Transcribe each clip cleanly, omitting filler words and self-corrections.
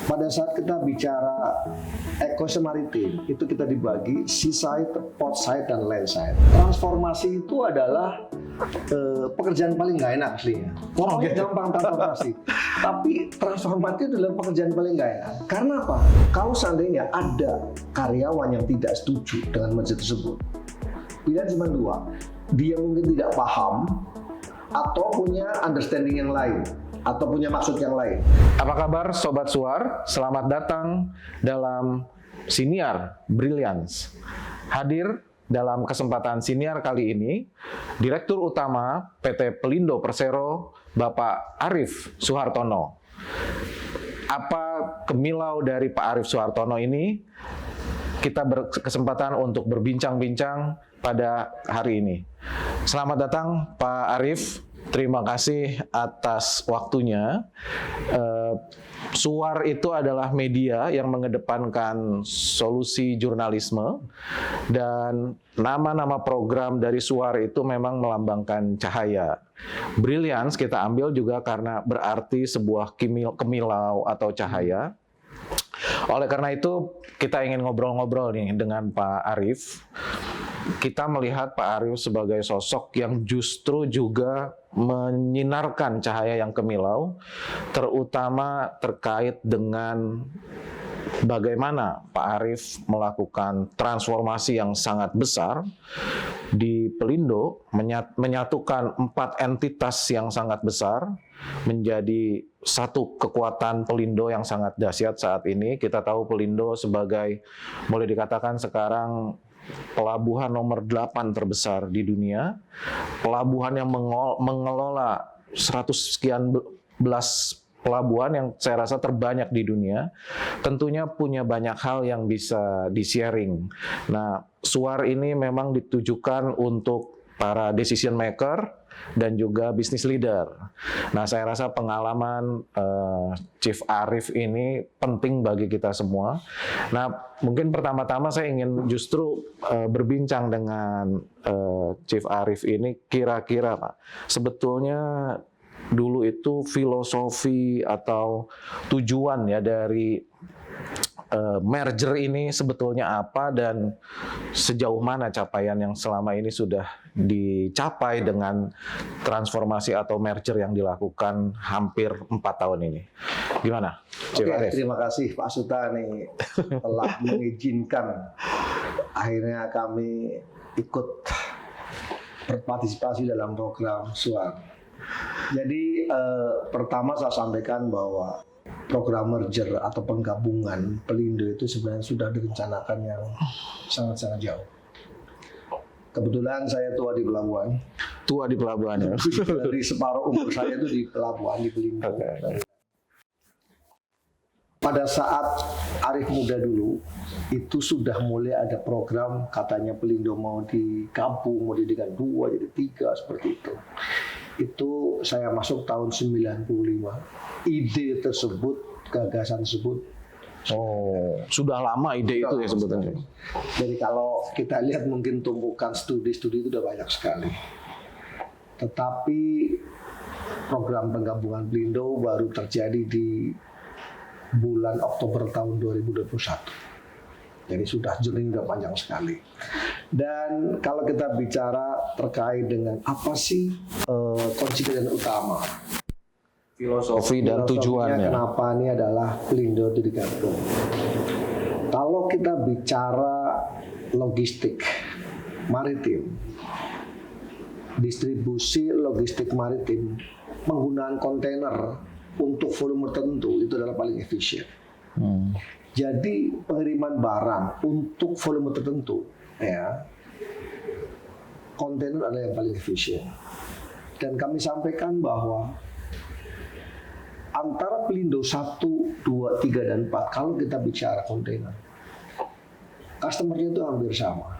pada saat kita bicara ekosistem maritim, itu kita dibagi seaside, port side, dan land side. Transformasi itu adalah pekerjaan paling nggak enak aslinya. Orangnya gampang transformasi, tapi transformasi itu adalah pekerjaan paling nggak enak. Karena apa? Kalau seandainya ada karyawan yang tidak setuju dengan merger tersebut, pilihan cuma dua. Dia mungkin tidak paham atau punya understanding yang lain, atau punya maksud yang lain. Apa kabar Sobat Suar? Selamat datang dalam Siniar Brilliance. Hadir dalam kesempatan Siniar kali ini, Direktur Utama PT Pelindo Persero, Bapak Arief Suhartono. Apa kemilau dari Pak Arief Suhartono ini? Kita berkesempatan untuk berbincang-bincang pada hari ini. Selamat datang Pak Arief. Terima kasih atas waktunya. Suar itu adalah media yang mengedepankan solusi jurnalisme, dan nama-nama program dari Suar itu memang melambangkan cahaya. Brilliance kita ambil juga karena berarti sebuah kemilau atau cahaya. Oleh karena itu kita ingin ngobrol-ngobrol nih dengan Pak Arief. Kita melihat Pak Arief sebagai sosok yang justru juga menyinarkan cahaya yang kemilau, terutama terkait dengan bagaimana Pak Arief melakukan transformasi yang sangat besar di Pelindo, menyatukan 4 entitas yang sangat besar menjadi satu kekuatan Pelindo yang sangat dahsyat saat ini. Kita tahu Pelindo sebagai, boleh dikatakan sekarang, pelabuhan nomor 8 terbesar di dunia, pelabuhan yang mengelola 100 sekian belas pelabuhan yang saya rasa terbanyak di dunia, tentunya punya banyak hal yang bisa di-sharing. Nah, Suar ini memang ditujukan untuk para decision maker dan juga business leader. Nah, saya rasa pengalaman Chief Arief ini penting bagi kita semua. Nah, mungkin pertama-tama saya ingin justru berbincang dengan Chief Arief ini, kira-kira Pak, sebetulnya dulu itu filosofi atau tujuan ya dari merger ini sebetulnya apa, dan sejauh mana capaian yang selama ini sudah dicapai dengan transformasi atau merger yang dilakukan hampir 4 tahun ini. Gimana? Oke, terima kasih Pak Suta nih telah mengizinkan akhirnya kami ikut berpartisipasi dalam program Suar. Jadi pertama saya sampaikan bahwa program merger atau penggabungan Pelindo itu sebenarnya sudah direncanakan yang sangat-sangat jauh. Kebetulan saya tua di pelabuhan. Tua di pelabuhan ya? Dari separuh umur saya itu di pelabuhan, di Pelindo. Okay. Pada saat Arief muda dulu, itu sudah mulai ada program katanya Pelindo mau digabung, mau dijadikan 2 jadi 3 seperti itu. Itu saya masuk tahun 95. Ide tersebut, gagasan tersebut. Oh, sudah lama ide itu ya sebetulnya. Jadi kalau kita lihat mungkin tumpukan studi-studi itu sudah banyak sekali. Tetapi program penggabungan Pelindo baru terjadi di bulan Oktober tahun 2021. Jadi journey sudah panjang sekali. Dan kalau kita bicara terkait dengan apa sih konsisten utama, filosofi dan tujuannya, kenapa ini adalah Pelindo itu digabung. Kalau kita bicara logistik maritim, distribusi logistik maritim menggunakan kontainer untuk volume tertentu itu adalah paling efisien. Jadi pengiriman barang untuk volume tertentu, ya, kontainer adalah yang paling efisien. Dan kami sampaikan bahwa antara Pelindo 1, 2, 3, dan 4, kalau kita bicara kontainer, customer-nya itu hampir sama.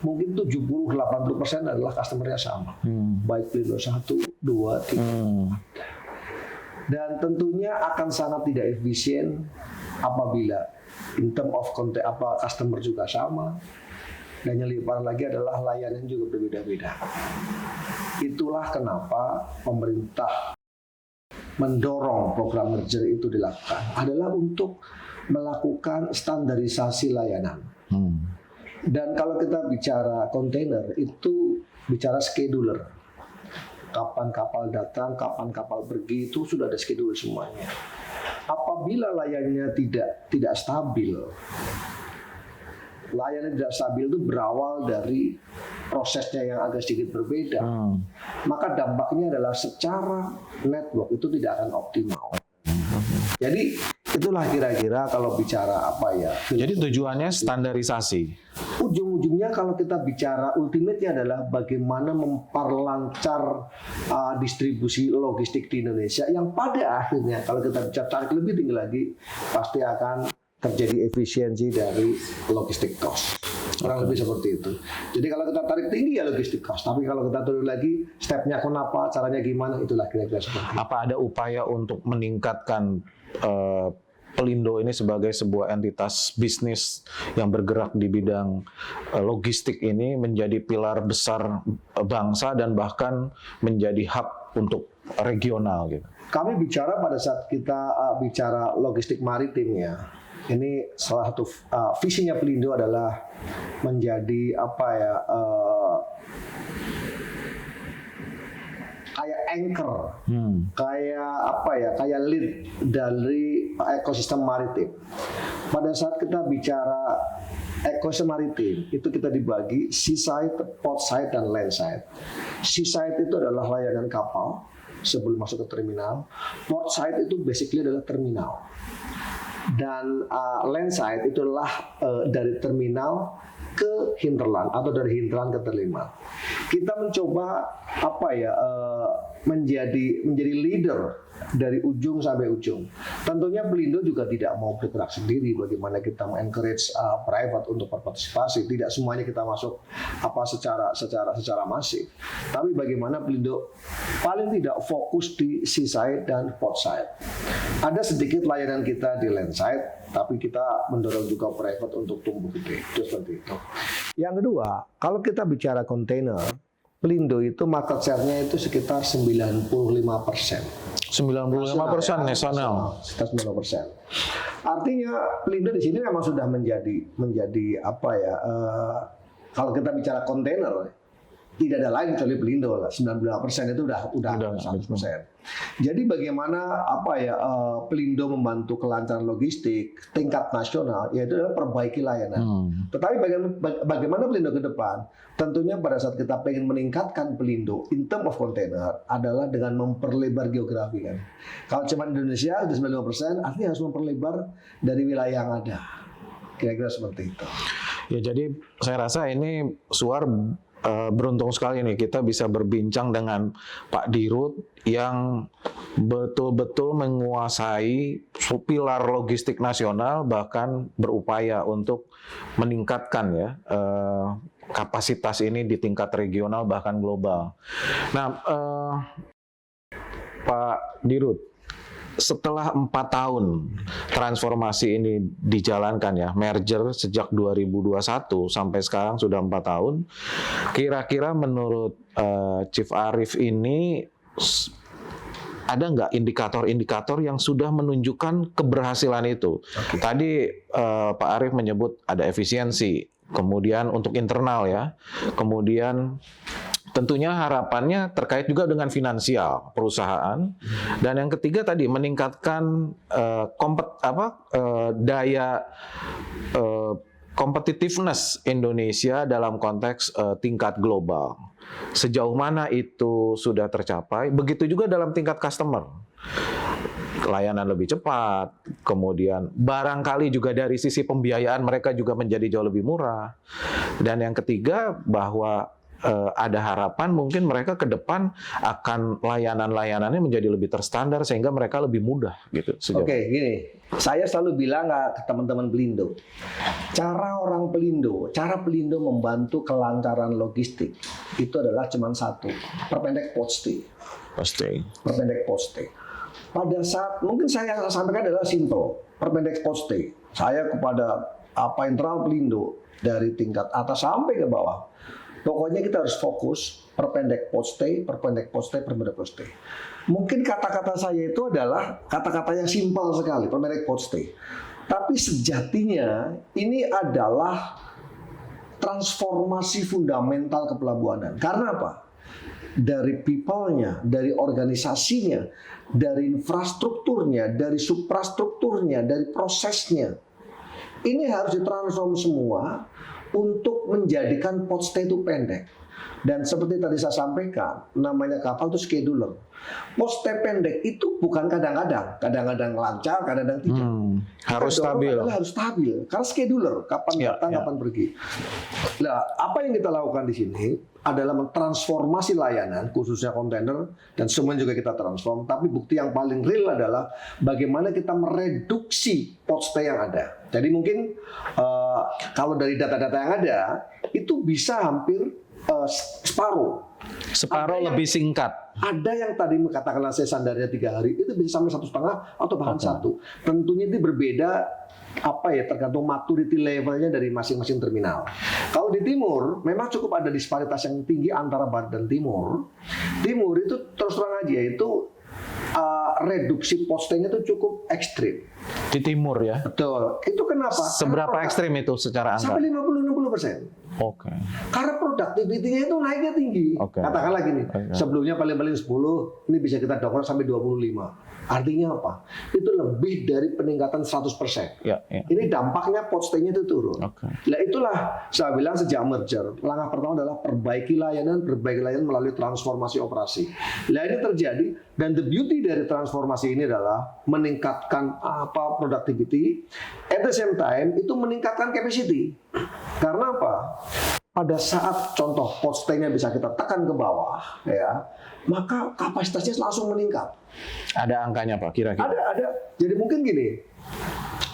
Mungkin 70-80% adalah customer-nya sama. Baik Pelindo 1, 2, 3, 4. Dan tentunya akan sangat tidak efisien apabila in term of customer juga sama, dan yang lebih parah lagi adalah layanan juga berbeda-beda. Itulah kenapa pemerintah mendorong program merger itu dilakukan adalah untuk melakukan standarisasi layanan. Dan kalau kita bicara kontainer itu bicara scheduler. Kapan kapal datang, kapan kapal pergi itu sudah ada schedule semuanya. Apabila layanannya tidak stabil, layanan tidak stabil itu berawal dari prosesnya yang agak sedikit berbeda. Maka dampaknya adalah secara network itu tidak akan optimal. Jadi itulah kira-kira kalau bicara apa ya. Jadi tujuannya standarisasi. Ujung-ujungnya kalau kita bicara ultimate-nya adalah bagaimana memperlancar distribusi logistik di Indonesia yang pada akhirnya kalau kita bicara tarik lebih tinggi lagi pasti akan terjadi efisiensi dari logistik cost. Kurang lebih seperti itu. Jadi kalau kita tarik tinggi ya logistik cost, tapi kalau kita turun lagi stepnya kenapa, caranya gimana, itulah kira-kira seperti itu. Apa ada upaya untuk meningkatkan Pelindo ini sebagai sebuah entitas bisnis yang bergerak di bidang logistik ini menjadi pilar besar bangsa dan bahkan menjadi hub untuk regional gitu? Kami bicara pada saat kita bicara logistik maritim ya. Ini salah satu visinya Pelindo adalah menjadi apa ya kayak anchor, kayak apa ya, kayak lead dari ekosistem maritim. Pada saat kita bicara ekosistem maritim itu kita dibagi seaside, port side, dan land side. Seaside itu adalah layanan kapal sebelum masuk ke terminal. Port side itu basically adalah terminal. Dan land side itulah dari terminal ke hinterland atau dari hinterland ke terminal. Kita mencoba apa ya menjadi leader dari ujung sampai ujung. Tentunya Pelindo juga tidak mau bergerak sendiri. Bagaimana kita mengencourage private untuk berpartisipasi. Tidak semuanya kita masuk apa secara masif. Tapi bagaimana Pelindo paling tidak fokus di seaside dan port side. Ada sedikit layanan kita di land side, tapi kita mendorong juga private untuk tumbuh gede. Itu seperti itu. Yang kedua, kalau kita bicara kontainer, Pelindo itu market share-nya itu sekitar 95%. 95% nasional. Sekitar 90%. Artinya Pelindo di sini memang sudah menjadi apa ya? Kalau kita bicara kontainer, tidak ada lain kecuali Pelindo lah. 95% itu udah 100%. Jadi bagaimana apa ya Pelindo membantu kelancaran logistik tingkat nasional, yaitu adalah perbaiki layanan. Tetapi bagaimana Pelindo ke depan? Tentunya pada saat kita pengen meningkatkan Pelindo in term of container adalah dengan memperlebar geografi kan. Kalau cuma Indonesia sudah 95%, artinya harus memperlebar dari wilayah yang ada. Kira-kira seperti itu. Ya jadi saya rasa ini Suar beruntung sekali nih kita bisa berbincang dengan Pak Dirut yang betul-betul menguasai pilar logistik nasional, bahkan berupaya untuk meningkatkan ya kapasitas ini di tingkat regional bahkan global. Nah, Pak Dirut, setelah 4 tahun transformasi ini dijalankan ya, merger sejak 2021 sampai sekarang sudah 4 tahun, kira-kira menurut Chief Arief ini ada nggak indikator-indikator yang sudah menunjukkan keberhasilan itu? Okay. Tadi Pak Arief menyebut ada efisiensi, kemudian untuk internal ya, kemudian tentunya harapannya terkait juga dengan finansial perusahaan, dan yang ketiga tadi meningkatkan daya competitiveness Indonesia dalam konteks tingkat global. Sejauh mana itu sudah tercapai? Begitu juga dalam tingkat customer. Layanan lebih cepat, kemudian barangkali juga dari sisi pembiayaan mereka juga menjadi jauh lebih murah. Dan yang ketiga bahwa ada harapan mungkin mereka ke depan akan layanan-layanannya menjadi lebih terstandar sehingga mereka lebih mudah gitu. Oke, gini. Saya selalu bilang ke teman-teman Pelindo, cara Pelindo membantu kelancaran logistik itu adalah cuma satu, perpendek port stay. Perpendek port stay. Pada saat mungkin saya sampaikan adalah simple, perpendek port stay. Saya kepada internal Pelindo dari tingkat atas sampai ke bawah Pokoknya kita harus fokus perpendek post-stay, perpendek post-stay, perpendek post-stay. Mungkin kata-kata saya itu adalah kata-kata yang simpel sekali, perpendek post-stay. Tapi sejatinya ini adalah transformasi fundamental kepelabuhanan. Karena apa? Dari people-nya, dari organisasinya, dari infrastrukturnya, dari suprastrukturnya, dari prosesnya. Ini harus ditransform semua untuk menjadikan port stay itu pendek. Dan seperti tadi saya sampaikan, namanya kapal itu scheduler. Port stay pendek itu bukan kadang-kadang lancar, kadang-kadang tidak. Harus stabil. Harus stabil, karena scheduler, kapan datang, kapan pergi. Nah, apa yang kita lakukan di sini adalah mentransformasi layanan, khususnya kontainer, dan semua juga kita transform. Tapi bukti yang paling real adalah bagaimana kita mereduksi port stay yang ada. Jadi mungkin kalau dari data-data yang ada, itu bisa hampir separuh. Separuh lebih singkat. Ada yang tadi katakanlah saya standarnya 3 hari, itu bisa sampai 1,5 atau bahkan 1. Tentunya itu berbeda tergantung maturity levelnya dari masing-masing terminal. Kalau di timur memang cukup ada disparitas yang tinggi antara barat dan timur. Timur itu terus terang aja itu reduksi postnya itu cukup ekstrim. Di timur ya? Betul. Itu kenapa? Seberapa ekstrim itu secara angka? Sampai 50-60%. Oke. Karena productivity-nya itu naiknya tinggi. Katakanlah gini, sebelumnya paling-paling 10, ini bisa kita dokter sampai 25. Artinya apa? Itu lebih dari peningkatan 100%. Ya. Ini dampaknya postnya itu turun. Nah itulah saya bilang sejak merger, langkah pertama adalah perbaiki layanan melalui transformasi operasi. Nah ini terjadi, dan the beauty dari transformasi ini adalah meningkatkan productivity, at the same time itu meningkatkan capacity. Karena apa? Pada saat contoh postnya bisa kita tekan ke bawah, ya, maka kapasitasnya langsung meningkat. Ada angkanya Pak kira-kira? Ada. Jadi mungkin gini,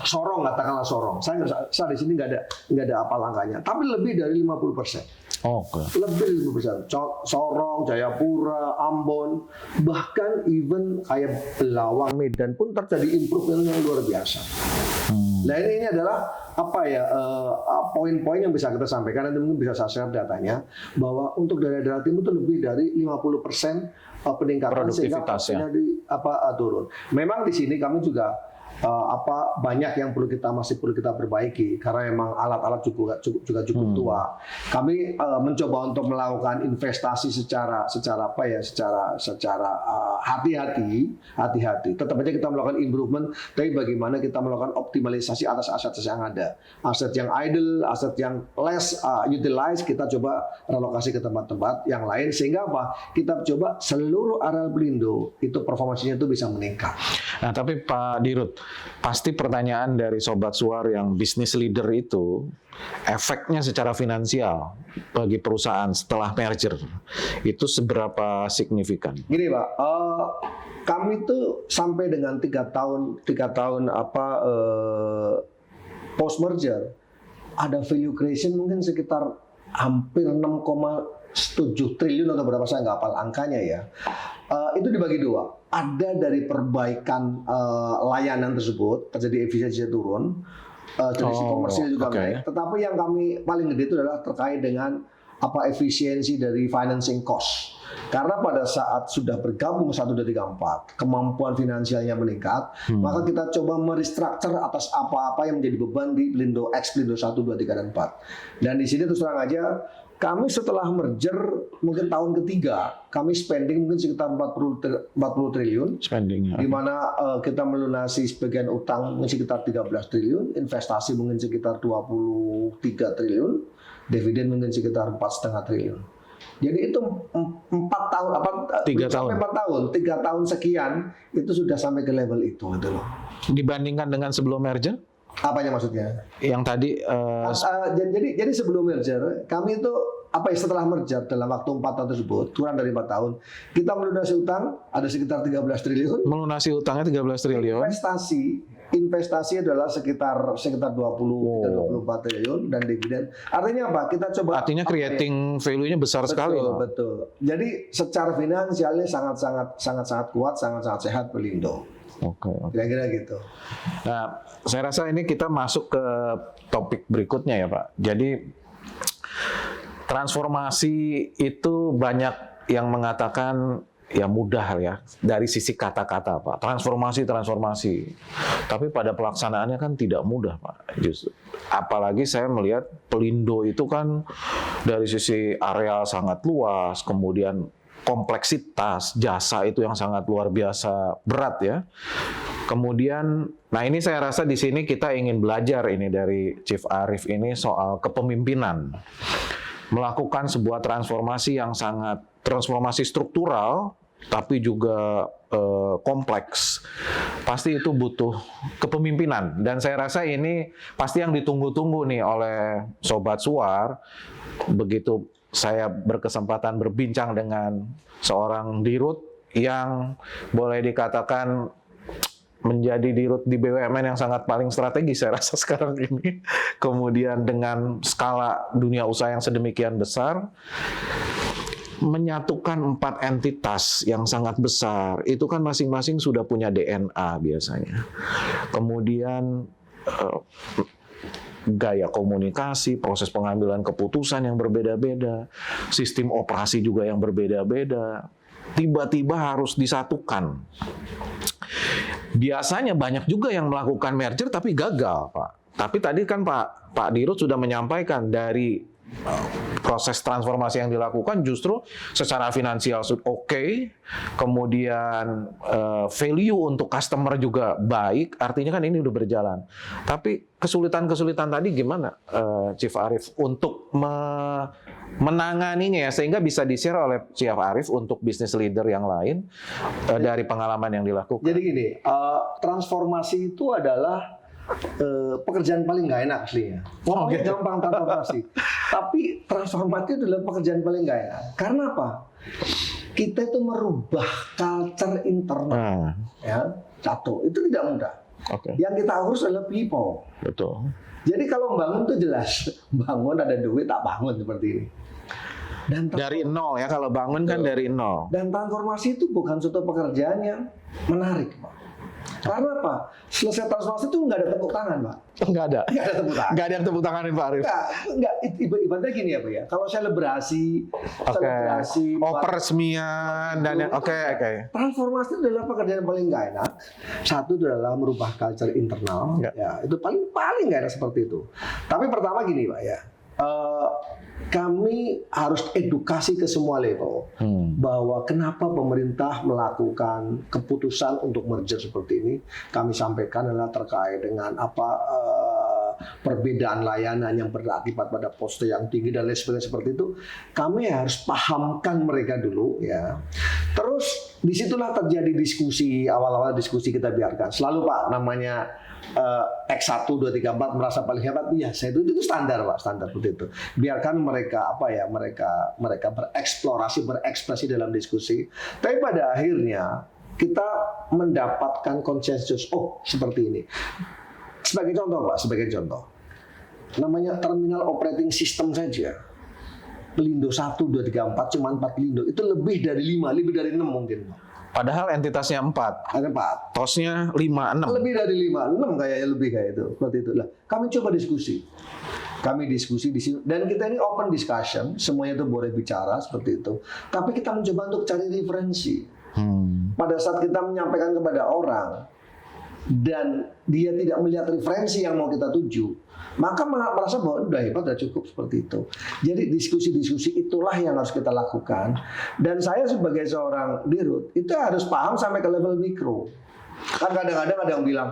Sorong, katakanlah Sorong. Saya di sini nggak ada apa angkanya, tapi lebih dari 50%. Lebih dari 50%. Sorong, Jayapura, Ambon, bahkan even kayak Belawang, Medan pun terjadi improvement yang luar biasa. Nah ini adalah poin-poin yang bisa kita sampaikan, nanti mungkin bisa saya share datanya, bahwa untuk daerah-daerah timur itu lebih dari 50% peningkatan sehingga prosesnya turun. Memang di sini kami juga banyak yang masih perlu kita perbaiki karena memang alat-alat juga cukup tua. Kami mencoba untuk melakukan investasi secara hati-hati. Tetap aja kita melakukan improvement, tapi bagaimana kita melakukan optimalisasi atas aset yang ada, aset yang idle, aset yang less utilized, kita coba relokasi ke tempat-tempat yang lain sehingga kita coba seluruh area Pelindo itu performasinya itu bisa meningkat. Nah, tapi Pak Dirut, pasti pertanyaan dari Sobat Suar yang bisnis leader itu, efeknya secara finansial bagi perusahaan setelah merger itu seberapa signifikan? Gini Pak, kami tuh sampai dengan 3 tahun post merger ada value creation mungkin sekitar hampir 6,7 triliun atau berapa, saya nggak hafal angkanya ya. Itu dibagi 2. Ada dari perbaikan layanan tersebut, terjadi efisiensinya turun, dari sisi komersil juga naik. Tetapi yang kami paling gede itu adalah terkait dengan efisiensi dari financing cost. Karena pada saat sudah bergabung 1, 2, 3, 4, kemampuan finansialnya meningkat, maka kita coba merestructure atas apa-apa yang menjadi beban di Pelindo X, Pelindo 1, 2, 3, dan 4. Dan di sini terus terang aja, kami setelah merger mungkin tahun ketiga, kami spending mungkin sekitar 40 triliun, di mana kita melunasi sebagian utang mungkin sekitar 13 triliun, investasi mungkin sekitar 23 triliun, dividen mungkin sekitar 4,5 triliun. Jadi itu 3 tahun sekian itu sudah sampai ke level itu gitu loh. Dibandingkan dengan sebelum merger? Apanya maksudnya? Yang tadi jadi sebelum merger kami itu setelah merger dalam waktu 4 tahun tersebut, kurang dari 4 tahun, kita melunasi utang ada sekitar 13 triliun. Melunasi utangnya 13 triliun. Investasi adalah sekitar 24 triliun dan dividen. Artinya apa? Kita coba. Artinya creating value-nya besar sekali. Betul. Jadi secara finansialnya sangat kuat, sangat sehat Pelindo. Oke. Kira-kira gitu. Nah, saya rasa ini kita masuk ke topik berikutnya ya Pak. Jadi Transformasi itu banyak yang mengatakan ya mudah ya dari sisi kata-kata Pak. Transformasi. Tapi pada pelaksanaannya kan tidak mudah Pak. Justru. Apalagi saya melihat Pelindo itu kan dari sisi areal sangat luas, kemudian kompleksitas jasa itu yang sangat luar biasa berat ya. Kemudian, nah ini saya rasa di sini kita ingin belajar ini dari Chief Arief ini soal kepemimpinan. Melakukan sebuah transformasi yang sangat transformasi struktural, tapi juga kompleks. Pasti itu butuh kepemimpinan. Dan saya rasa ini pasti yang ditunggu-tunggu nih oleh Sobat Suar. Begitu saya berkesempatan berbincang dengan seorang dirut yang boleh dikatakan menjadi dirut di BUMN yang sangat paling strategis saya rasa sekarang ini. Kemudian dengan skala dunia usaha yang sedemikian besar, menyatukan 4 entitas yang sangat besar, itu kan masing-masing sudah punya DNA biasanya. Kemudian gaya komunikasi, proses pengambilan keputusan yang berbeda-beda, sistem operasi juga yang berbeda-beda, tiba-tiba harus disatukan. Biasanya banyak juga yang melakukan merger tapi gagal, Pak. Tapi tadi kan Pak Dirut sudah menyampaikan dari proses transformasi yang dilakukan justru secara finansial oke, kemudian value untuk customer juga baik, artinya kan ini udah berjalan. Tapi kesulitan-kesulitan tadi gimana Chief Arief untuk menanganinya ya, sehingga bisa di-share oleh Chief Arief untuk bisnis leader yang lain dari pengalaman yang dilakukan. Jadi gini, transformasi itu adalah pekerjaan paling nggak enak aslinya. Ngomongnya gampang transformasi, tapi transformasi itu adalah pekerjaan paling nggak enak. Karena apa? Kita itu merubah culture internal, ya satu itu tidak mudah. Yang kita urus adalah people. Betul. Jadi kalau bangun itu jelas, bangun ada duit tak bangun seperti ini. Dan dari nol ya, kalau bangun kan dari nol. Dan transformasi itu bukan suatu pekerjaan yang menarik, Pak. Karena apa? Selesai transformasi itu nggak ada tepuk tangan, Pak. Nggak ada. Nggak ada tepuk tangan. Nggak ada yang tepuk tanganin Pak Arief. Nggak. Ibaratnya gini ya, Pak ya. Kalau selebrasi, peresmian dan yang oke. Transformasi itu adalah pekerjaan yang paling nggak enak. Satu adalah merubah culture internal. Ya, itu paling nggak enak seperti itu. Tapi pertama gini, Pak ya. Kami harus edukasi ke semua level bahwa kenapa pemerintah melakukan keputusan untuk merger seperti ini. Kami sampaikan adalah terkait dengan perbedaan layanan yang berakibat pada poste yang tinggi dan lain sebagainya seperti itu. Kami harus pahamkan mereka dulu ya. Terus disitulah terjadi diskusi, awal-awal diskusi kita biarkan. Selalu Pak namanya X1, 2, 3, 4 merasa paling hebat, iya saya itu standar Pak, standar seperti itu. Biarkan mereka mereka berekspresi dalam diskusi. Tapi pada akhirnya kita mendapatkan konsensus, seperti ini. Sebagai contoh Pak, namanya terminal operating system saja. Pelindo 1, 2, 3, 4 cuma 4 Pelindo, itu lebih dari 5, lebih dari 6 mungkin Pak. Padahal entitasnya 4. Ada 4. TOS-nya 5, 6. Lebih dari 5, 6 kayaknya lebih kayak itu. Seperti itu lah. Kami coba diskusi. Kami diskusi di sini dan kita ini open discussion, semuanya itu boleh bicara seperti itu. Tapi kita mencoba untuk cari referensi. Pada saat kita menyampaikan kepada orang dan dia tidak melihat referensi yang mau kita tuju, maka merasa bahwa udah hebat, udah cukup seperti itu. Jadi diskusi-diskusi itulah yang harus kita lakukan. Dan saya sebagai seorang dirut itu harus paham sampai ke level mikro. Kan kadang-kadang ada yang bilang,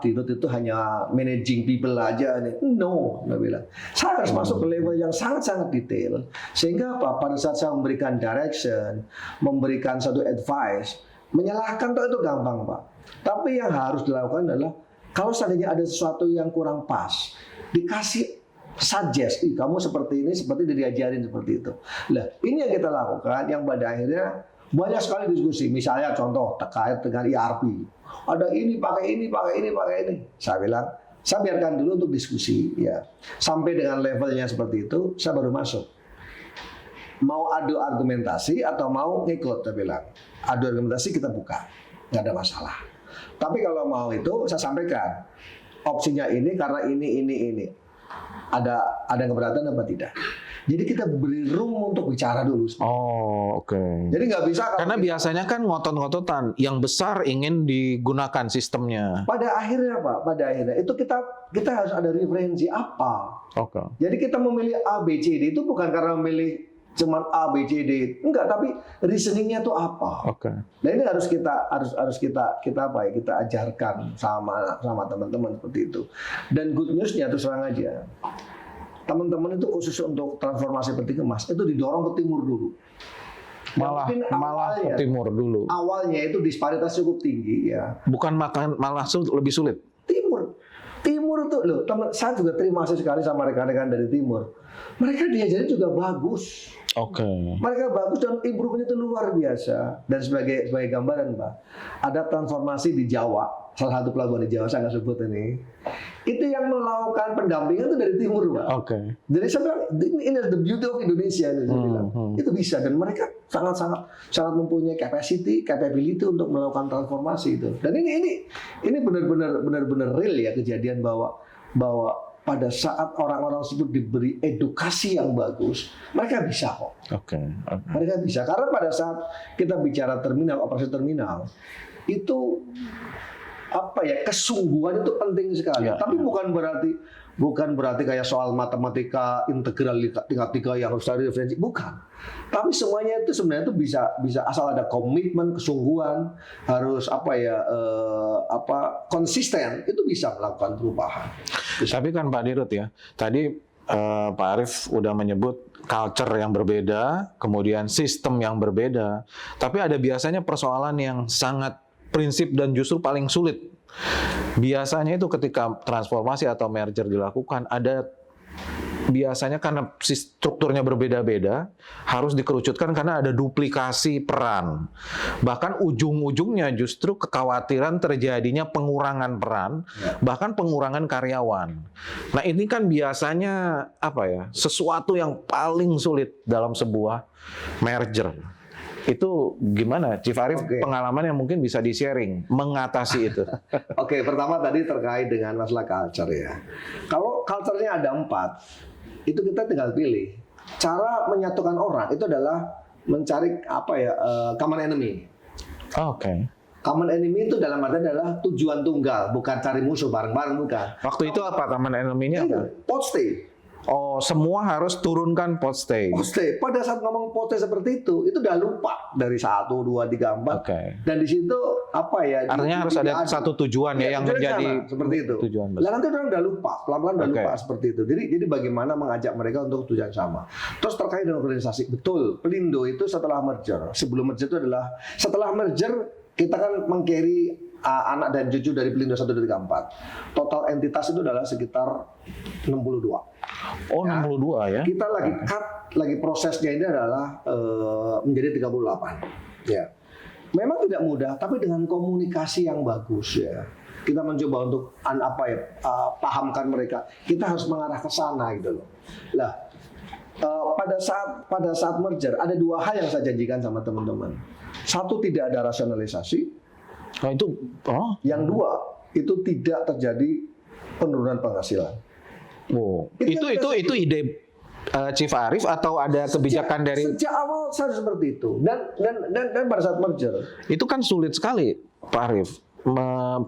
dirut itu hanya managing people aja nih. No, dia bilang. Saya harus masuk ke level yang sangat-sangat detail. Sehingga apa? Pada saat saya memberikan direction, memberikan satu advice, menyalahkan itu gampang Pak. Tapi yang harus dilakukan adalah kalau seandainya ada sesuatu yang kurang pas, dikasih suggest, kamu seperti ini, seperti diajarin seperti itu. Lah, ini yang kita lakukan, yang pada akhirnya banyak sekali diskusi. Misalnya contoh terkait dengan ERP. Ada ini, pakai ini, pakai ini, pakai ini. Saya bilang, saya biarkan dulu untuk diskusi. Ya, sampai dengan levelnya seperti itu, saya baru masuk. Mau adu argumentasi atau mau ngikut, saya bilang. Adu argumentasi kita buka, nggak ada masalah. Tapi kalau mau itu saya sampaikan opsinya ini karena ini. Ada yang keberatan apa tidak? Jadi kita beri room untuk bicara dulu. Oh, oke. Jadi nggak bisa kalau Karena biasanya kan ngotot-ngototan, yang besar ingin digunakan sistemnya. pada akhirnya Pak, pada akhirnya itu kita harus ada referensi apa. Oke. Jadi kita memilih A, B, C, D itu bukan karena memilih cuman A, B, C, D. Enggak, tapi reasoningnya itu apa. Oke. Nah ini harus kita apa ya, kita ajarkan sama teman-teman seperti itu. Dan good newsnya terus terang aja, teman-teman itu khusus untuk transformasi peti kemas itu didorong ke timur dulu. Malah ke timur dulu. Awalnya itu disparitas cukup tinggi ya. Bukan malah lebih sulit. Timur itu loh, saya juga terima kasih sekali sama rekan-rekan dari timur. Mereka diajarin juga bagus. Oke. Mereka bagus dan improvement itu luar biasa. Dan sebagai gambaran Pak, ada transformasi di Jawa, salah satu pelabuhan di Jawa saya nggak sebut ini. Itu yang melakukan pendampingan itu dari timur Pak. Oke. Jadi saya bilang ini the beauty of Indonesia ini saya bilang. Itu bisa dan mereka sangat mempunyai capability untuk melakukan transformasi itu. Dan ini benar-benar real ya kejadian bahwa pada saat orang-orang tersebut diberi edukasi yang bagus, mereka bisa kok. Oke. Mereka bisa karena pada saat kita bicara terminal, operasi terminal itu apa ya, kesungguhan itu penting sekali. Ya. Tapi bukan berarti kayak soal matematika integral tingkat 3 yang harus ada referensi, bukan. Tapi semuanya itu sebenarnya itu bisa asal ada komitmen, kesungguhan, harus konsisten, itu bisa melakukan perubahan. Tapi kan Pak Dirut ya, tadi Pak Arief udah menyebut culture yang berbeda, kemudian sistem yang berbeda. Tapi ada biasanya persoalan yang sangat prinsip dan justru paling sulit. Biasanya itu ketika transformasi atau merger dilakukan, ada biasanya karena strukturnya berbeda-beda, harus dikerucutkan karena ada duplikasi peran. Bahkan ujung-ujungnya justru kekhawatiran terjadinya pengurangan peran, bahkan pengurangan karyawan. Nah ini kan biasanya sesuatu yang paling sulit dalam sebuah merger. Itu gimana, Chief Arief? Pengalaman yang mungkin bisa di-sharing mengatasi itu. Oke, pertama tadi terkait dengan masalah culture ya. Kalau culture-nya ada 4, itu kita tinggal pilih. Cara menyatukan orang itu adalah mencari common enemy. Oke. Common enemy itu dalam arti adalah tujuan tunggal, bukan cari musuh bareng-bareng, bukan. Waktu itu apa common enemy-nya? Pot stay. Oh, semua harus turunkan pot stay. Pot stay. Pada saat ngomong pot stay seperti itu udah lupa dari 1, 2, 3, 4. Oke. Dan di situ artinya harus ada satu tujuan ya yang menjadi seperti itu. Tujuan besar. Nanti orang udah lupa, pelan-pelan udah lupa seperti itu. Jadi bagaimana mengajak mereka untuk tujuan sama. Terus terkait dengan organisasi, betul. Pelindo itu setelah merger. Sebelum merger itu adalah setelah merger kita kan meng-carry anak dan cucu dari Pelindo 1, 2, 3, 4. Total entitas itu adalah sekitar 62. Oh, 62 ya. Kita lagi prosesnya ini adalah menjadi 38. Ya. Memang tidak mudah, tapi dengan komunikasi yang bagus ya. Kita mencoba untuk pahamkan mereka. Kita harus mengarah ke sana gitu loh. Lah, pada saat merger ada 2 hal yang saya janjikan sama teman-teman. 1, tidak ada rasionalisasi. Yang 2, itu tidak terjadi penurunan penghasilan. Oh, itu ide Chief Arief atau ada kebijakan dari sejak awal saya seperti itu dan pada saat merger itu kan sulit sekali Pak Arief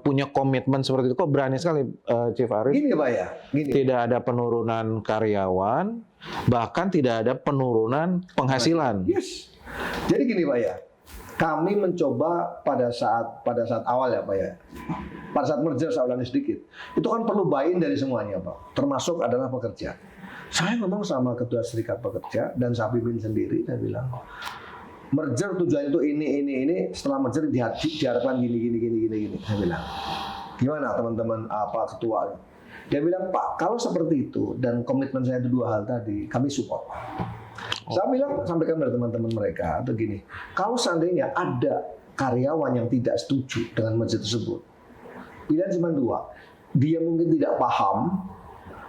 punya komitmen seperti itu. Kok berani sekali Chief Arief? Gini Pak ya, tidak ada penurunan karyawan, bahkan tidak ada penurunan penghasilan. Yes. Jadi gini Pak ya, kami mencoba pada saat awal ya Pak ya, pada saat merger saya ulangi sedikit, itu kan perlu buy-in dari semuanya Pak, termasuk adalah pekerja. Saya ngomong sama ketua serikat pekerja dan saya pimpin sendiri, saya bilang merger tujuan itu ini, setelah merger diharapkan gini. Saya bilang, gimana teman-teman ketua? Dia bilang, Pak, kalau seperti itu dan komitmen saya itu 2 hal tadi, kami support. Saya bilang, sampaikan pada teman-teman mereka atau gini, kalau seandainya ada karyawan yang tidak setuju dengan merger tersebut, pilihan cuma 2, dia mungkin tidak paham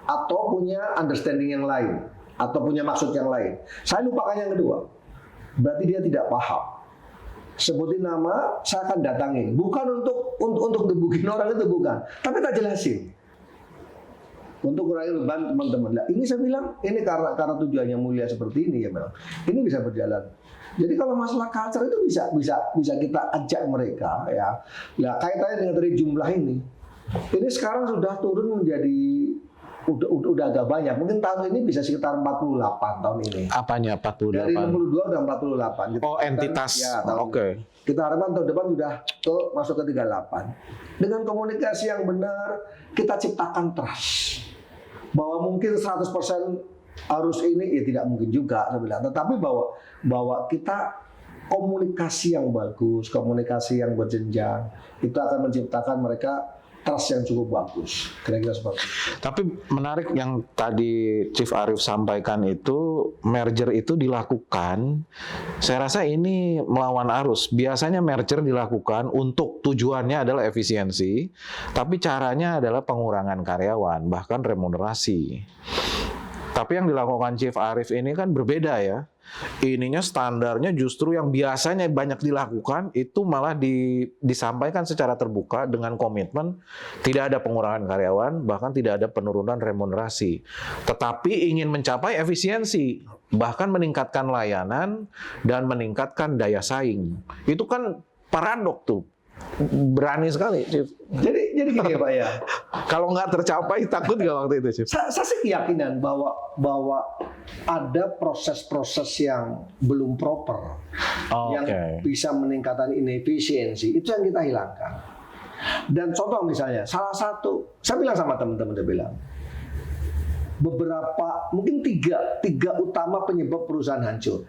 atau punya understanding yang lain atau punya maksud yang lain. Saya lupakan yang kedua. Berarti dia tidak paham. Sebutin nama, saya akan datangin. Bukan untuk gebukin orang itu, bukan. Tapi tak jelasin. untuk kurangi beban teman-teman. Nah, ini saya bilang ini karena tujuannya mulia seperti ini ya, memang ini bisa berjalan. Jadi kalau masalah culture itu bisa kita ajak mereka ya. Nah, kaitannya dengan dari jumlah ini sekarang sudah turun menjadi udah agak banyak. Mungkin tahun ini bisa sekitar 48 tahun ini. Apanya 48? Dari 62 udah 48. Kita entitas. Ya, Oke. Kita harapkan tahun depan sudah masuk ke 38. Dengan komunikasi yang benar, kita ciptakan trust. Bahwa mungkin 100% harus ini, ya tidak mungkin juga sebenarnya. Tetapi bahwa kita komunikasi yang bagus, komunikasi yang berjenjang, itu akan menciptakan mereka trust yang cukup bagus, kira-kira seperti itu. Tapi menarik yang tadi Chief Arief sampaikan itu, merger itu dilakukan, saya rasa ini melawan arus. Biasanya merger dilakukan untuk tujuannya adalah efisiensi, tapi caranya adalah pengurangan karyawan, bahkan remunerasi. Tapi yang dilakukan Chief Arief ini kan berbeda ya. Ininya standarnya justru yang biasanya banyak dilakukan itu malah disampaikan secara terbuka dengan komitmen tidak ada pengurangan karyawan, bahkan tidak ada penurunan remunerasi. Tetapi ingin mencapai efisiensi, bahkan meningkatkan layanan dan meningkatkan daya saing. Itu kan paradok tuh. Berani sekali, Chief. Jadi gini ya Pak ya. Kalau nggak tercapai takut nggak waktu itu, Chief? Saya sih keyakinan bahwa ada proses-proses yang belum proper, yang bisa meningkatkan inefisiensi, itu yang kita hilangkan. Dan contoh misalnya, salah satu, saya bilang sama teman-teman, dia bilang, beberapa, mungkin tiga utama penyebab perusahaan hancur.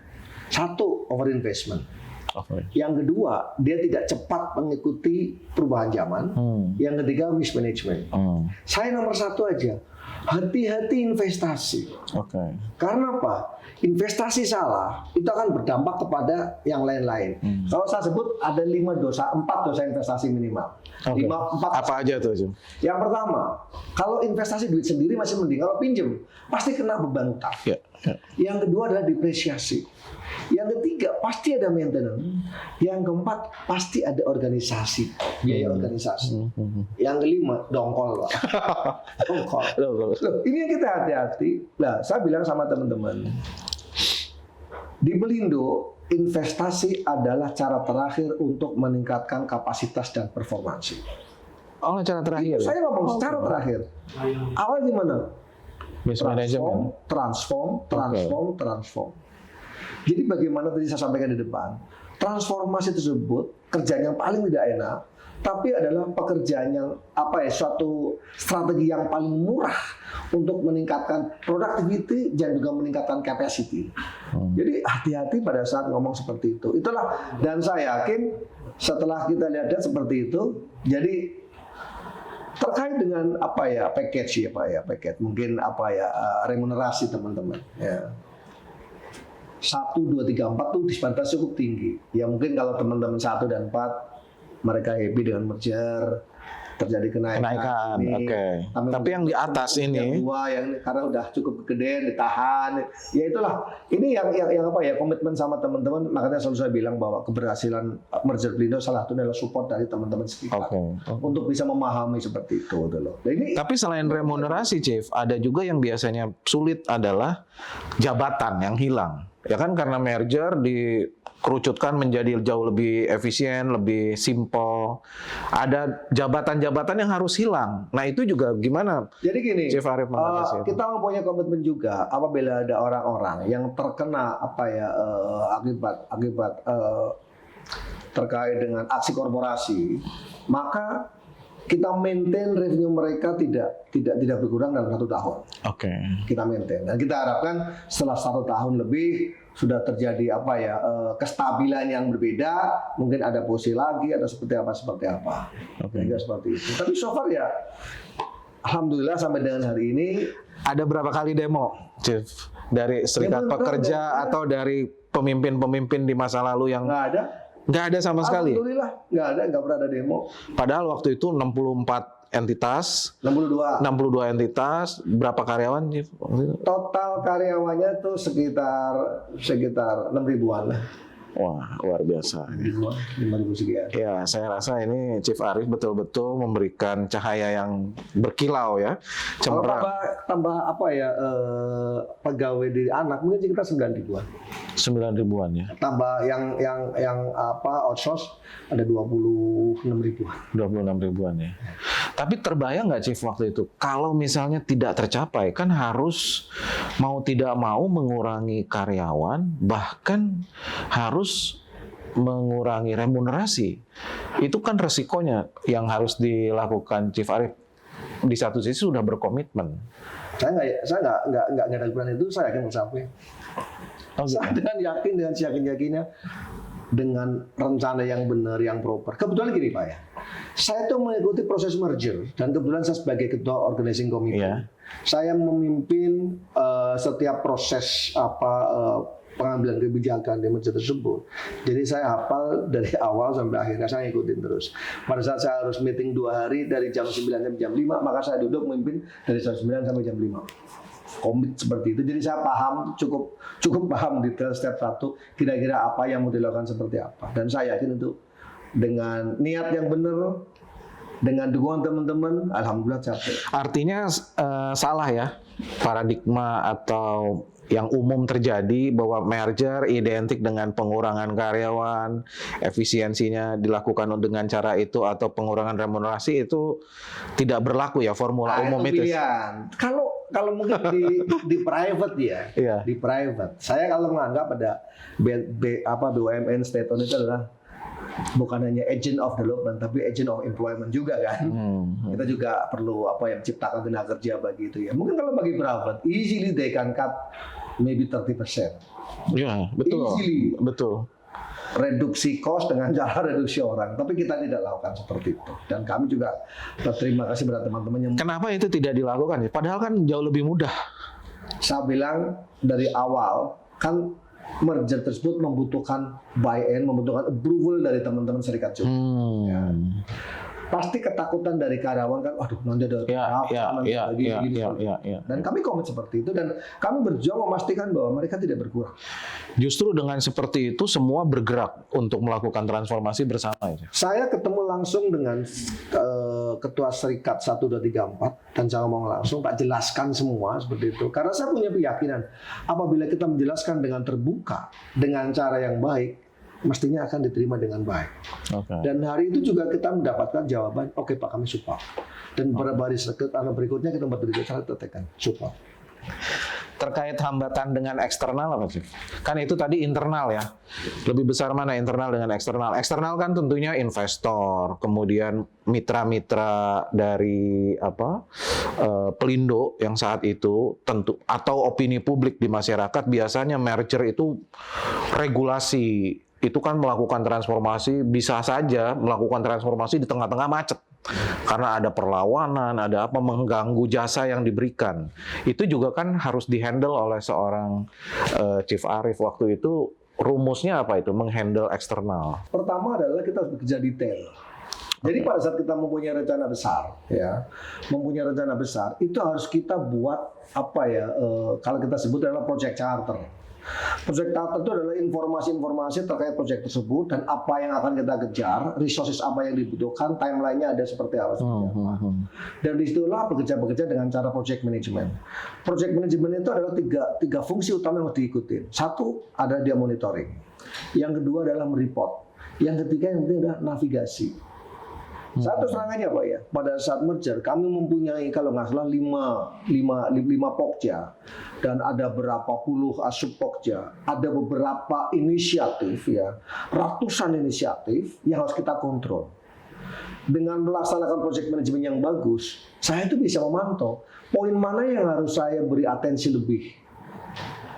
Satu, overinvestment. Yang kedua, dia tidak cepat mengikuti perubahan zaman. Yang ketiga, mismanagement. Saya nomor satu aja, hati-hati investasi. Karena apa? Investasi salah itu akan berdampak kepada yang lain-lain. Kalau saya sebut ada 4 dosa investasi minimal. 4 Apa aja tuh, Jim? Yang pertama, kalau investasi duit sendiri masih mending. Kalau pinjem pasti kena beban utang. Yang kedua adalah depresiasi. Yang ketiga pasti ada maintenance. Yang keempat pasti ada organisasi, biaya organisasi. Yang kelima dongkol, Pak. Dongkol. Loh, ini yang kita hati-hati. Nah, saya bilang sama teman-teman, di Belindo investasi adalah cara terakhir untuk meningkatkan kapasitas dan performansi. Oh, cara terakhir. Saya ngomong secara terakhir. Awal gimana? Mismanagement. Transform. Jadi bagaimana tadi saya sampaikan di depan, transformasi tersebut kerjaan yang paling tidak enak, tapi adalah pekerjaan yang suatu strategi yang paling murah untuk meningkatkan productivity dan juga meningkatkan capacity. Jadi hati-hati pada saat ngomong seperti itu. Itulah, dan saya yakin setelah kita lihat seperti itu, jadi terkait dengan package mungkin remunerasi teman-teman. Ya. 1, 2, 3, 4 tuh disparitas cukup tinggi. Ya mungkin kalau teman-teman 1 dan 4 mereka happy dengan merger, terjadi kenaikan. Tapi yang di atas ini, yang karena udah cukup gede ditahan. Ya itulah. Ini yang komitmen sama teman-teman. Makanya selalu saya bilang bahwa keberhasilan merger Belindo salah satunya adalah support dari teman-teman sekitar untuk bisa memahami seperti itu, loh. Tapi selain remunerasi, Chief, ada juga yang biasanya sulit adalah jabatan yang hilang. Ya kan, karena merger dikerucutkan menjadi jauh lebih efisien, lebih simple. Ada jabatan-jabatan yang harus hilang. Nah, itu juga gimana? Jadi gini, Chief Arief mengatasi itu? Kita mempunyai komitmen juga apabila ada orang-orang yang terkena akibat terkait dengan aksi korporasi, maka kita maintain revenue mereka tidak berkurang dalam 1 tahun. Kita maintain, dan kita harapkan setelah 1 tahun lebih sudah terjadi kestabilan yang berbeda, mungkin ada posisi lagi atau seperti apa. Seperti itu. Tapi so far ya, alhamdulillah sampai dengan hari ini. Ada berapa kali demo, Chief, dari serikat pekerja atau dari pemimpin-pemimpin di masa lalu yang nggak ada? Nggak ada sama sekali? Alhamdulillah, nggak pernah ada demo. Padahal waktu itu 64 entitas. 62 entitas, berapa karyawan? Total karyawannya tuh sekitar 6 ribuan lah. Wah, luar biasa. 5.000 sekian. Ya, saya rasa ini Chief Arief betul-betul memberikan cahaya yang berkilau ya, Kalau cemerlang. tambah apa ya pegawai di anak mungkin kita 9.000-an. 9.000-an ya, Tambah yang apa outsource ada 26.000-an. 26.000-an ya. Tapi terbayang nggak Chief waktu itu, kalau misalnya tidak tercapai, kan harus mau tidak mau mengurangi karyawan, bahkan harus mengurangi remunerasi. Itu kan resikonya yang harus dilakukan Chief Arief. Di satu sisi sudah berkomitmen. Saya nggak ada pikiran itu, saya yakin sampai. Oh, gitu. Saya dengan yakin-yakinnya dengan rencana yang benar, yang proper. Kebetulan gini Pak ya, saya tuh mengikuti proses merger dan kebetulan saya sebagai ketua organizing committee, Iya. saya memimpin setiap proses pengambilan kebijakan di merger tersebut. Jadi saya hafal dari awal sampai akhirnya, saya ikutin terus. Pada saat saya harus meeting 2 hari dari jam 9 sampai jam 5, maka saya duduk memimpin dari jam 9 sampai jam 5. Komit seperti itu. Jadi saya paham, cukup paham detail setiap satu, kira-kira apa yang mau dilakukan seperti apa. Dan saya yakin itu dengan niat yang benar, dengan dukungan teman-teman, alhamdulillah capai. Artinya salah ya paradigma atau yang umum terjadi bahwa merger identik dengan pengurangan karyawan, efisiensinya dilakukan dengan cara itu atau pengurangan remunerasi, itu tidak berlaku ya formula umum itu. Pilihan. Kalau mungkin di private ya, Iya. di private. Saya kalau menganggap ada BUMN state-owned itu adalah bukan hanya agent of development, tapi agent of employment juga kan. Kita juga perlu ciptakan tenaga kerja bagi itu ya. Mungkin kalau bagi private, easily they can cut maybe 30%. Ya, betul. Easily. Betul. Reduksi cost dengan cara reduksi orang, tapi kita tidak lakukan seperti itu. Dan kami juga berterima kasih pada teman-teman yang Kenapa itu tidak dilakukan? Padahal kan jauh lebih mudah. saya bilang dari awal kan merger tersebut membutuhkan buy-in, membutuhkan approval dari teman-teman serikat juga. Ya. Pasti ketakutan dari karyawan kan, waduh nanti ada Ya. Dan kami komit seperti itu dan kami berjuang memastikan bahwa mereka tidak berkurang. Justru dengan seperti itu semua bergerak untuk melakukan transformasi bersama itu. Saya ketemu langsung dengan ketua serikat 1, 2, 3, 4 dan saya ngomong langsung, tak jelaskan semua seperti itu. Karena saya punya keyakinan apabila kita menjelaskan dengan terbuka, dengan cara yang baik, mestinya akan diterima dengan baik. Okay. Dan hari itu juga kita mendapatkan jawaban, oke Pak kami support. Dan beberapa hari berikutnya kita saya tekan support. Terkait hambatan dengan eksternal apa sih? Kan itu tadi internal ya. Lebih besar mana internal dengan eksternal? Eksternal kan tentunya investor, kemudian mitra-mitra dari Pelindo yang saat itu tentu, atau opini publik di masyarakat. Biasanya merger itu regulasi. Itu kan melakukan transformasi, bisa saja melakukan transformasi di tengah-tengah macet. Karena ada perlawanan, ada mengganggu jasa yang diberikan. Itu juga kan harus dihandle oleh seorang Chief Arief waktu itu. Rumusnya apa itu? Menghandle eksternal. Pertama adalah kita harus bekerja detail. Jadi pada saat kita mempunyai rencana besar, itu harus kita buat kalau kita sebut adalah project charter. Project charter itu adalah informasi-informasi terkait proyek tersebut dan apa yang akan kita kejar, resources apa yang dibutuhkan, timeline-nya ada seperti apa. Dan disitulah bekerja dengan cara project management. Project management itu adalah tiga fungsi utama yang harus diikuti. Satu, ada dia monitoring. Yang kedua adalah mereport. Yang ketiga yang penting adalah navigasi. Satu serangannya Pak ya, pada saat merger kami mempunyai kalau nggak salah 5 pokja dan ada berapa puluh sub pokja, ada beberapa inisiatif ya, ratusan inisiatif yang harus kita kontrol. Dengan melaksanakan project management yang bagus, saya itu bisa memantau poin mana yang harus saya beri atensi lebih.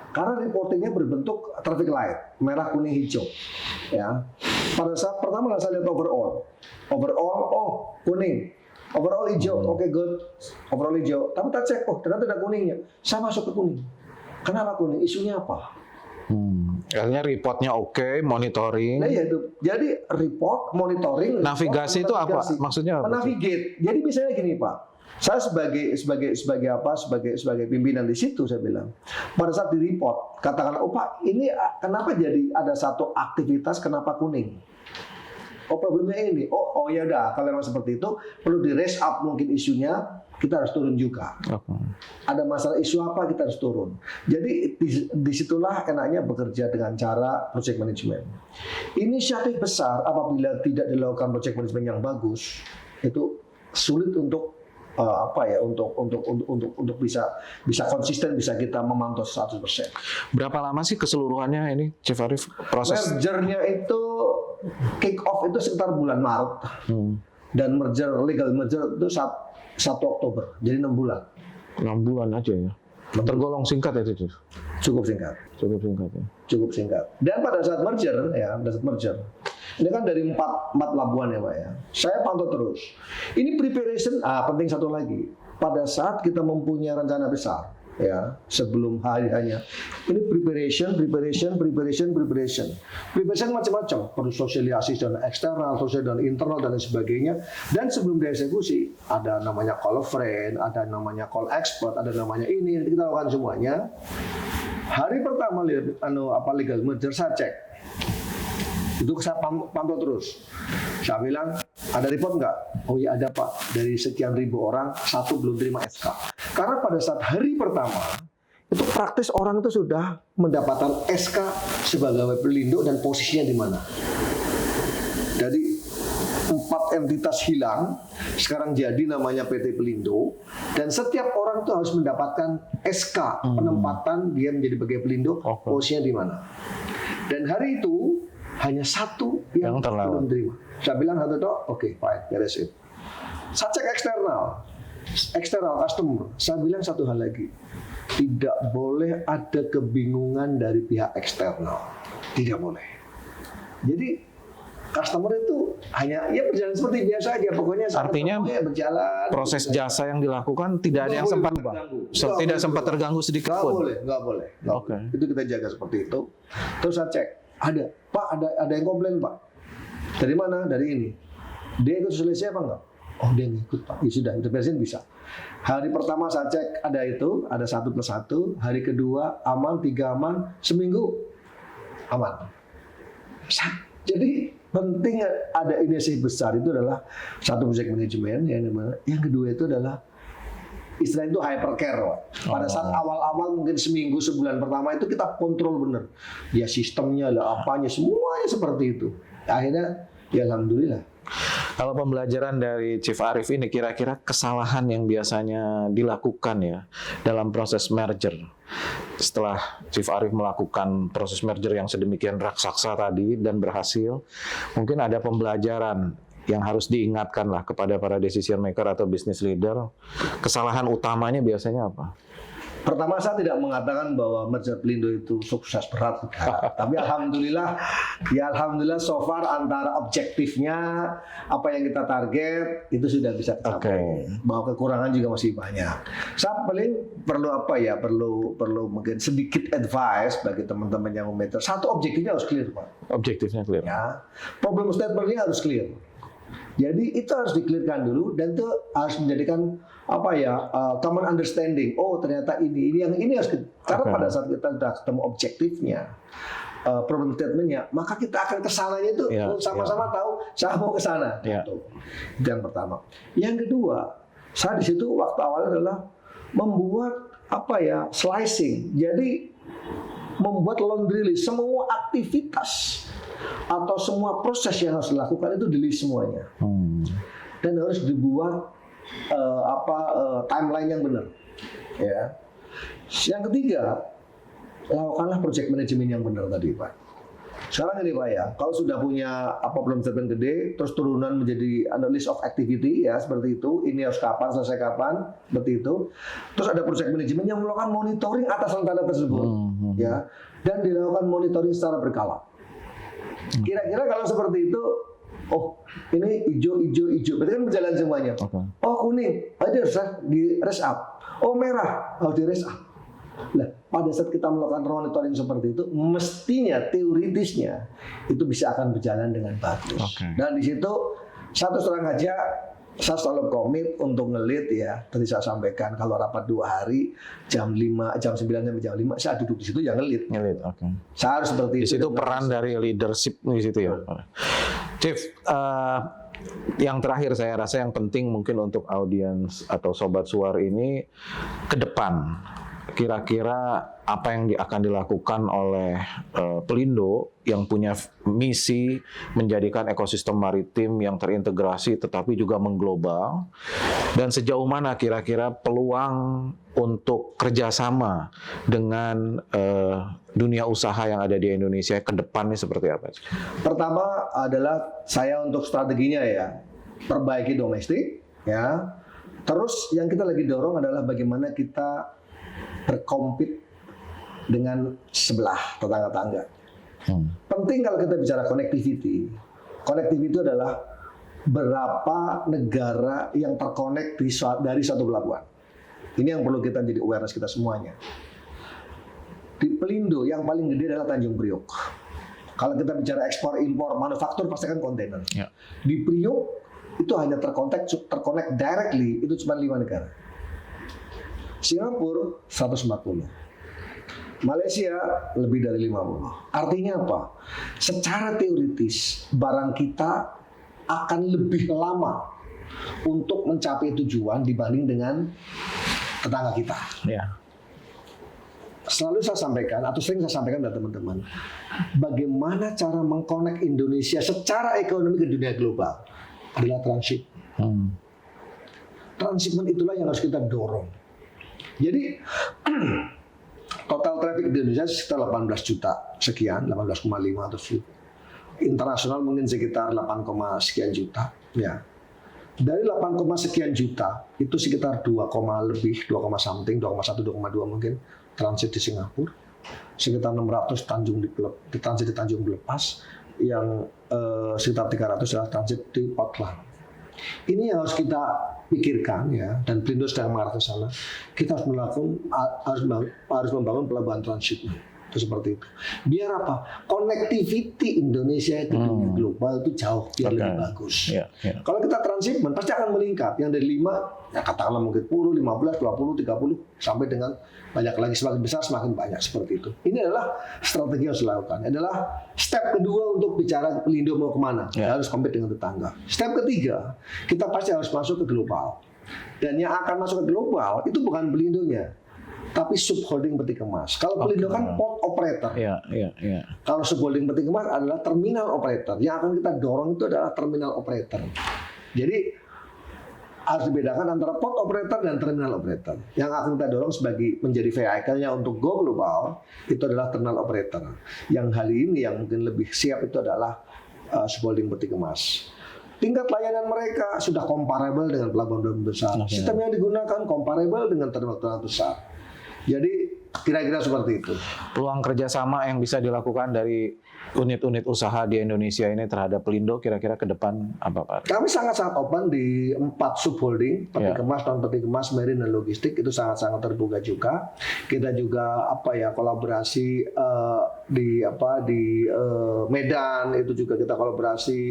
Karena reportingnya berbentuk traffic light, merah, kuning, hijau. Ya. Pada saat pertama saya lihat overall, kuning, overall hijau, oke good, overall hijau. Tapi tak cek, ternyata ada kuningnya. Saya masuk ke kuning. Kenapa kuning? Isunya apa? Artinya reportnya oke, monitoring. Nah ya itu. Jadi report, monitoring. Navigasi itu apa? Maksudnya apa? Navigate. Jadi misalnya gini Pak, Saya sebagai pimpinan di situ, saya bilang pada saat di report katakan, oh Pak, ini kenapa jadi ada satu aktivitas kenapa kuning? Oh problemnya ini. Oh ya udah, kalau memang seperti itu perlu di raise up mungkin isunya, kita harus turun juga. Ada masalah isu apa, kita harus turun. Jadi disitulah enaknya bekerja dengan cara project management. Inisiatif besar apabila tidak dilakukan project management yang bagus, itu sulit untuk untuk bisa konsisten, bisa kita memantau 100%. Berapa lama sih keseluruhannya ini, Chief Arief, proses? Mergernya itu kick off itu sekitar bulan Maret, dan legal merger itu 1 Oktober, jadi 6 bulan. 6 bulan aja ya. Tergolong singkat ya, Chief? Cukup singkat. Cukup singkat ya. Cukup singkat. Dan pada saat merger, ini kan dari 4 pelabuhan ya Pak ya. Saya pantau terus. Ini preparation, penting satu lagi. Pada saat kita mempunyai rencana besar, ya sebelum hari-harinya, ini preparation macam-macam. Perlu sosialisasi dan eksternal, sosial dan internal dan lain sebagainya. Dan sebelum dieksekusi, ada namanya call a friend, ada namanya call expert, ada namanya ini. Kita lakukan semuanya. Hari pertama legal merger saya cek. Itu saya pantau terus. Saya bilang, ada report nggak? Oh iya ada Pak. Dari sekian ribu orang, 1 belum terima SK. Karena pada saat hari pertama, itu praktis orang itu sudah mendapatkan SK sebagai pelindung dan posisinya di mana. Jadi 4 entitas hilang, sekarang jadi namanya PT Pelindo, dan setiap orang itu harus mendapatkan SK penempatan dia menjadi sebagai pelindung, posisinya di mana. Dan hari itu hanya 1 yang belum terima. Saya bilang satu toh, oke, fine, beres it. Saya cek eksternal customer. Saya bilang satu hal lagi, tidak boleh ada kebingungan dari pihak eksternal, tidak boleh. Jadi customer itu hanya berjalan seperti biasa aja, pokoknya artinya berjalan. Proses jasa yang dilakukan tidak ada yang sempat terganggu sedikit pun. Nggak boleh. Itu kita jaga seperti itu. Terus saya cek. Pak, ada yang komplain Pak. Dari mana? Dari ini. Dia ikut sosialisasi apa enggak? Oh dia ngikut Pak. Ya sudah, intervensi bisa. Hari pertama saya cek ada 1+1. Hari kedua aman, 3 aman, seminggu aman. Jadi penting ada inisiatif besar itu adalah satu project management, yang kedua itu adalah istilah itu hypercare, Pak. Pada saat awal-awal mungkin seminggu, sebulan pertama itu kita kontrol bener. Ya sistemnya lah, apanya, semuanya seperti itu. Akhirnya ya alhamdulillah. Kalau pembelajaran dari Chief Arief ini, kira-kira kesalahan yang biasanya dilakukan ya dalam proses merger. Setelah Chief Arief melakukan proses merger yang sedemikian raksasa tadi dan berhasil, mungkin ada pembelajaran yang harus diingatkan lah kepada para decision maker atau business leader. Kesalahan utamanya biasanya apa? Pertama, saya tidak mengatakan bahwa merger Pelindo itu sukses berat, tapi alhamdulillah so far antara objektifnya apa yang kita target itu sudah bisa tercapai. Bahwa kekurangan juga masih banyak. Saya paling perlu mungkin sedikit advice bagi teman-teman yang meter. Satu, objektifnya harus clear, Pak. Objektifnya clear. Ya, problem statement-nya harus clear. Jadi itu harus di-clearkan dulu, dan itu harus menjadikan common understanding. Oh ternyata ini harus karena pada saat kita sudah ketemu objektifnya, problem statementnya, maka kita akan kesananya itu sama-sama tahu saya mau ke sana. Itu yang pertama. Yang kedua, saya di situ waktu awalnya adalah membuat slicing. Jadi membuat laundry list semua aktivitas atau semua proses yang harus dilakukan itu di list semuanya, dan harus dibuat timeline yang benar. Ya. Yang ketiga, lakukanlah project management yang benar tadi, Pak. Sekarang ini Pak ya, kalau sudah punya problem statement gede, terus turunan menjadi list of activity ya seperti itu. Ini harus kapan, selesai kapan, seperti itu. Terus ada project management yang melakukan monitoring atas rencana tersebut, ya, dan dilakukan monitoring secara berkala. Kira-kira kalau seperti itu, oh ini hijau, berarti kan berjalan semuanya. Oh kuning, harus di raise up. Oh merah, harus di raise up. Nah, pada saat kita melakukan monitoring seperti itu, mestinya teoritisnya itu bisa akan berjalan dengan bagus. Dan di situ satu terang aja, saya selalu komit untuk ngelit ya. Tadi saya sampaikan kalau rapat 2 hari jam 5, jam 9 sampai jam 5 saya duduk di situ ya ngelit. Oke. Saya harus seperti Di itu. situ peran dari leadership di situ ya. Chief, yang terakhir saya rasa yang penting mungkin untuk audiens atau Sobat Suar ini ke depan. Kira-kira apa yang akan dilakukan oleh Pelindo yang punya misi menjadikan ekosistem maritim yang terintegrasi tetapi juga mengglobal, dan sejauh mana kira-kira peluang untuk kerjasama dengan dunia usaha yang ada di Indonesia ke depannya seperti apa? Pertama adalah saya untuk strateginya ya, perbaiki domestik ya. Terus yang kita lagi dorong adalah bagaimana kita berkompet dengan sebelah tetangga-tetangga. Penting kalau kita bicara connectivity. Connectivity itu adalah berapa negara yang terkonek dari satu pelabuhan. Ini yang perlu kita jadi awareness kita semuanya. Di Pelindo yang paling gede adalah Tanjung Priok. Kalau kita bicara ekspor impor manufaktur pasti kan kontainer. Ya. Di Priok itu hanya terkonek directly itu cuma 5 negara. Singapura 140. Malaysia lebih dari 50. Artinya apa? Secara teoritis barang kita akan lebih lama untuk mencapai tujuan dibanding dengan tetangga kita. Ya. Selalu saya sampaikan atau sering saya sampaikan kepada teman-teman, bagaimana cara mengkonek Indonesia secara ekonomi ke dunia global adalah transit. Transshipment itulah yang harus kita dorong. Jadi total traffic di Indonesia sekitar 18 juta sekian, 18,5 atau internasional mungkin sekitar 8, sekian juta. Ya. Dari 8, sekian juta itu sekitar 2, lebih 2, something, 2,1, 2,2 mungkin transit di Singapura, sekitar 600 di transit di Tanjung Belepas, yang sekitar 300 adalah transit di Portland. Ini yang harus kita pikirkan ya, dan Pelindo sedang mengarah ke sana. Kita harus membangun pelabuhan transit itu seperti itu. Biar apa? Connectivity Indonesia ke dunia global itu jauh biar lebih bagus. Kalau kita transshipment pasti akan meningkat. Yang dari 5 ya katakanlah mungkin 10, 15, 20, 30 sampai dengan banyak lagi, semakin besar semakin banyak seperti itu. Ini adalah strategi yang harus dilakukan. Adalah step kedua untuk bicara Pelindo mau kemana. Kita harus compete dengan tetangga. Step ketiga, kita pasti harus masuk ke global. Dan yang akan masuk ke global itu bukan Pelindonya, tapi subholding peti kemas. Kalau Pelindo kan port operator. Kalau subholding peti kemas adalah terminal operator. Yang akan kita dorong itu adalah terminal operator. Jadi harus dibedakan antara port operator dan terminal operator. Yang akan kita dorong sebagai menjadi vehicle-nya untuk go global itu adalah terminal operator. Yang hari ini yang mungkin lebih siap itu adalah subholding peti kemas. Tingkat layanan mereka sudah comparable dengan pelabuhan besar. Sistem yang digunakan comparable dengan terminal-terminal besar. Jadi kira-kira seperti itu. Peluang kerjasama yang bisa dilakukan dari unit-unit usaha di Indonesia ini terhadap Pelindo kira-kira ke depan apa Pak? Kami sangat-sangat open di 4 subholding, peti kemas, non peti kemas, marine dan logistik itu sangat-sangat terbuka juga. Kita juga kolaborasi di Medan itu juga kita kolaborasi,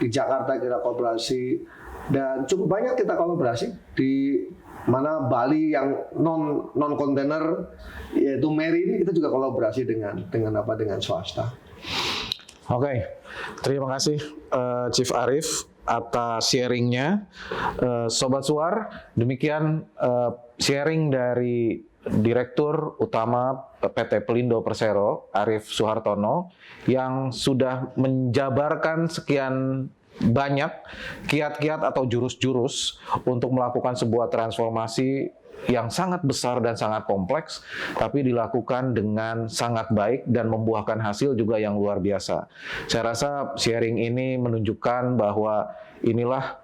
di Jakarta kita kolaborasi, dan cukup banyak kita kolaborasi di mana Bali yang non kontainer yaitu marine itu juga kolaborasi dengan swasta. Oke, terima kasih Chief Arief atas sharingnya. Sobat Suar, demikian sharing dari Direktur Utama PT Pelindo Persero, Arief Suhartono, yang sudah menjabarkan sekian banyak kiat-kiat atau jurus-jurus untuk melakukan sebuah transformasi yang sangat besar dan sangat kompleks, tapi dilakukan dengan sangat baik dan membuahkan hasil juga yang luar biasa. Saya rasa sharing ini menunjukkan bahwa inilah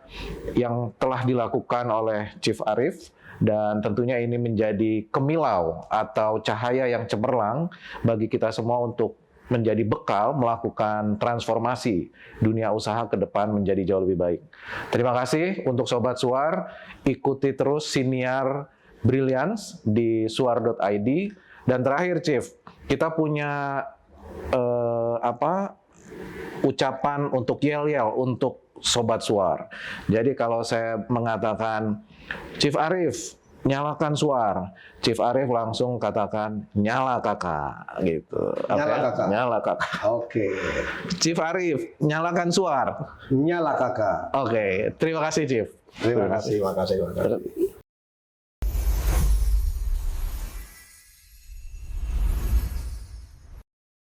yang telah dilakukan oleh Chief Arief, dan tentunya ini menjadi kemilau atau cahaya yang cemerlang bagi kita semua untuk menjadi bekal melakukan transformasi dunia usaha ke depan menjadi jauh lebih baik. Terima kasih untuk Sobat Suar, ikuti terus Siniar Brilliance di suar.id. Dan terakhir Chief, kita punya ucapan untuk yel-yel untuk Sobat Suar. Jadi kalau saya mengatakan, Chief Arief, nyalakan Suar. Chief Arief langsung katakan, nyala kakak. Gitu. Nyala kakak. Nyala kakak. Oke. Chief Arief, nyalakan Suar. Nyala kakak. Oke, terima kasih Chief. Terima kasih.